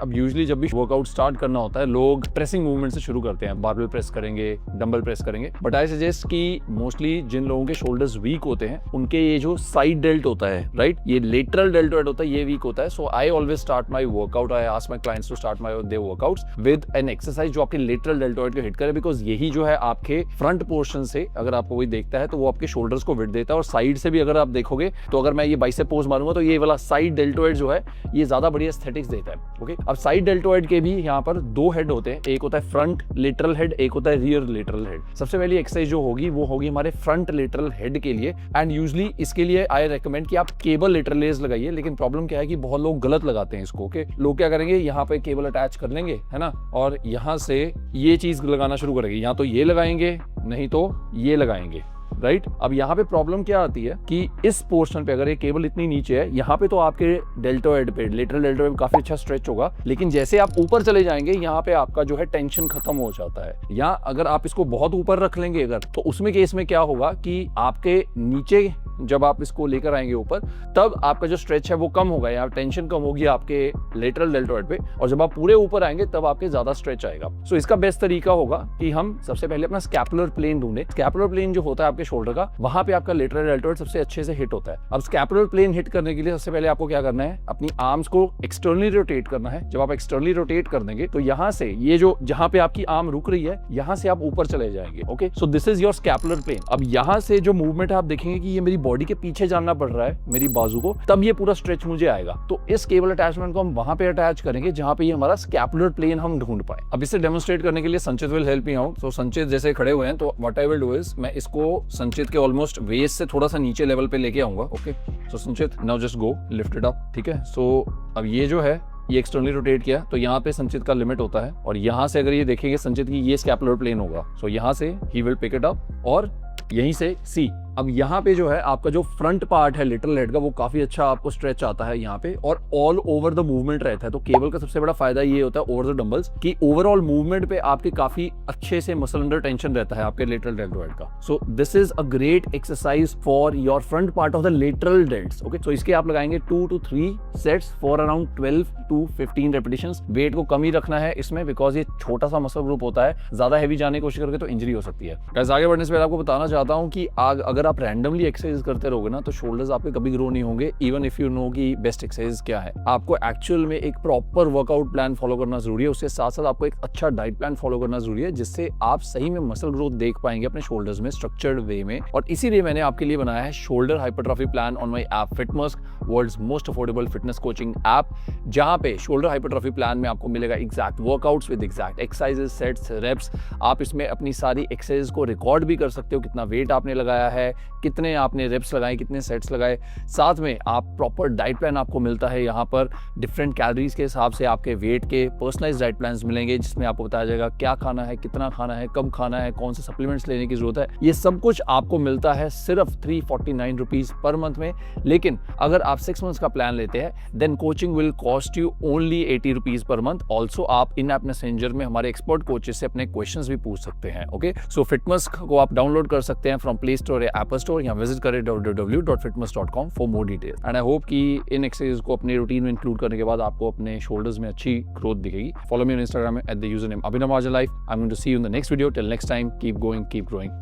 अब यूजुअली जब भी वर्कआउट स्टार्ट करना होता है लोग प्रेसिंग मूवमेंट से शुरू करते हैं, बारबेल प्रेस करेंगे, डंबल प्रेस करेंगे, बट आई सजेस्ट कि मोस्टली जिन लोगों के शोल्डर्स वीक होते हैं उनके ये जो साइड डेल्ट होता है, राइट, ये लेटरल डेल्टोइड होता है, ये वीक होता है। So I always start my workout, I ask my clients to start my their workouts with an exercise जो आपके लेटरल डेल्टोइड को हिट करे, बिकॉज यही जो है आपके फ्रंट पोर्शन से अगर आपको कोई देखता है तो वो आपके शोल्डर्स को विड्थ देता है, और साइड से भी अगर आप देखोगे तो अगर मैं ये बाइसेप पोज मारूंगा तो ये वाला साइड डेल्टोइड जो है ये ज्यादा बढ़िया एस्थेटिक्स देता है। ओके, अब साइड डेल्टोइड के भी यहाँ पर दो हेड होते हैं, एक होता है फ्रंट लेटरल हेड, एक होता है रियर लेटरल हेड। सबसे पहली एक्सरसाइज जो होगी वो होगी हमारे फ्रंट लेटरल हेड के लिए, एंड यूजुअली इसके लिए आई रेकमेंड कि आप केबल लेटरल लेस लगाइए, लेकिन प्रॉब्लम क्या है कि बहुत लोग गलत लगाते हैं इसको। ओके, लोग क्या करेंगे, यहाँ पे केबल अटैच कर लेंगे, है ना, और यहाँ से ये चीज लगाना शुरू करेंगे, या तो ये लगाएंगे नहीं तो ये लगाएंगे, राइट। अब यहाँ पे प्रॉब्लम क्या आती है कि इस पोर्शन पे अगर ये केबल इतनी नीचे है, यहाँ पे तो आपके डेल्टोइड पे, लेटरल डेल्टोइड काफी अच्छा स्ट्रेच होगा, लेकिन जैसे आप ऊपर चले जाएंगे यहाँ पे आपका जो है टेंशन खत्म हो जाता है। या अगर आप इसको बहुत ऊपर रख लेंगे अगर, तो उसमें केस में क्या होगा कि आपके नीचे जब आप इसको लेकर आएंगे ऊपर, तब आपका जो स्ट्रेच है वो कम होगा, या टेंशन कम होगी आपके लेटरल डेल्टोइड पे, और जब आप पूरे ऊपर आएंगे तब आपके ज्यादा स्ट्रेच आएगा। सो इसका बेस्ट तरीका होगा कि हम सबसे पहले अपना स्कैपुलर प्लेन ढूंढे। स्कैपुलर प्लेन जो होता है आपके शोल्डर का, वहां पे आपका लेटरल डेल्टोइड सबसे अच्छे से हिट होता है। अब स्कैपुलर प्लेन हिट करने के लिए सबसे पहले आपको क्या करना है, अपनी आर्म्स को एक्सटर्नली रोटेट करना है। जब आप एक्सटर्नली रोटेट कर देंगे तो यहाँ से ये जो जहां पे आपकी आर्म रुक रही है, यहाँ से आप ऊपर चले जाएंगे। Okay, so this is your scapular plane. अब यहाँ से जो मूवमेंट आप देखेंगे कि ये मेरी बॉडी के पीछे जाना पड़ रहा है, मेरी बाजू को, तब ये पूरा स्ट्रेच मुझे आएगा। तो इस केबल अटैचमेंट को हम वहां पे अटैच करेंगे जहां पे ये हमारा स्कैपुलर प्लेन हम ढूंढ पाए। अब इसे डेमोन्स्ट्रेट करने के लिए संचित विल हेल्प मी आउट। तो संचित जैसे खड़े हुए हैं, तो what I will do is मैं इसको संचित के ऑलमोस्ट वेस्ट से थोड़ा सा नीचे लेवल पे लेके आऊंगा। ओके, सो संचित now just go lift it up. ठीक है, सो अब ये जो है ये एक्सटर्नली रोटेट किया, तो यहाँ पे संचित का लिमिट होता है, और यहाँ से अगर ये देखेंगे संचित की ये स्कैपुलर प्लेन होगा। सो यहाँ से he will pick it up, और यहीं से सी। अब यहाँ पे जो है आपका जो फ्रंट पार्ट है लिटरल हेड का, वो काफी अच्छा आपको स्ट्रेच आता है यहाँ पे, और ऑल ओवर द मूवमेंट रहता है। तो केबल का सबसे बड़ा फायदा ये होता है ओवर द डंबल्स कि ओवरऑल मूवमेंट पे आपके काफी अच्छे से मसल अंडर टेंशन रहता है आपके लेटरल डेल्टोइड का। So this is a great exercise for your front part of the lateral delts. Okay, so इसके आप लगाएंगे 2 to 3 sets for around 12 to 15 repetitions. Weight को कम ही रखना है इसमें, बिकॉज ये छोटा सा मसल ग्रुप होता है, ज्यादा हैवी जाने की कोशिश करके तो इंजरी हो सकती है। गाइस, आगे बढ़ने से पहले आपको बताना चाहता हूँ कि अगर आप रैंडमली एक्सरसाइज करते रहोगे ना, तो शोल्डर्स आपके कभी ग्रो नहीं होंगे, इवन इफ यू नो कि बेस्ट एक्सरसाइज क्या है। आपको एक्चुअल में एक प्रॉपर वर्कआउट प्लान फॉलो करना जरूरी है, उसके साथ साथ आपको एक अच्छा डाइट प्लान फॉलो करना जरूरी है, जिससे आप सही में मसल ग्रोथ देख पाएंगे अपने शोल्डर्स में स्ट्रक्चर्ड वे में। और इसीलिए मैंने आपके लिए बनाया है shoulder hypertrophy plan on my app Fitmusk, world's most affordable fitness coaching app, जहां पे शोल्डर हाइपरट्रॉफी प्लान में आपको मिलेगा exact workouts with exact exercises, sets, reps. आप इसमें अपनी सारी एक्सरसाइज को रिकॉर्ड भी कर सकते हो, कितना वेट आपने लगाया है, कितने आपने रेप्स लगाए, कितने सेट्स लगाए। साथ में आप प्रॉपर डाइट प्लान आपको मिलता है, यहाँ पर डिफरेंट कैलोरीज के हिसाब से आपके वेट के पर्सनलाइज्ड डाइट प्लान्स मिलेंगे, जिसमें आपको बताया जाएगा क्या खाना है, कितना खाना है, कब खाना है, कौन से सप्लीमेंट्स लेने की जरूरत है। ये सब कुछ आपको मिलता है सिर्फ 349 रुपीज पर मंथ में। लेकिन अगर आप 6 मंथ्स का प्लान लेते हैं, then coaching will cost you only 80 rupees per month. Also आप इन ऐप मैसेंजर में हमारे एक्सपर्ट कोचेस से अपने क्वेश्चंस भी पूछ सकते हैं। ओके, सो फिटमस्क को आप डाउनलोड कर सकते हैं फ्रॉम प्ले स्टोर या एप्पल स्टोर, या विजिट करें www.fitmust.com for more details. And I hope कि इन एक्सरसाइज को अपने रूटीन में इंक्लूड करने के बाद आपको अपने शोल्डर्स में अच्छी ग्रोथ दिखेगी। Follow me on Instagram at the user name Abhinav Life. I'm going to see you in the next video. Till next time, keep going, keep growing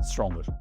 stronger.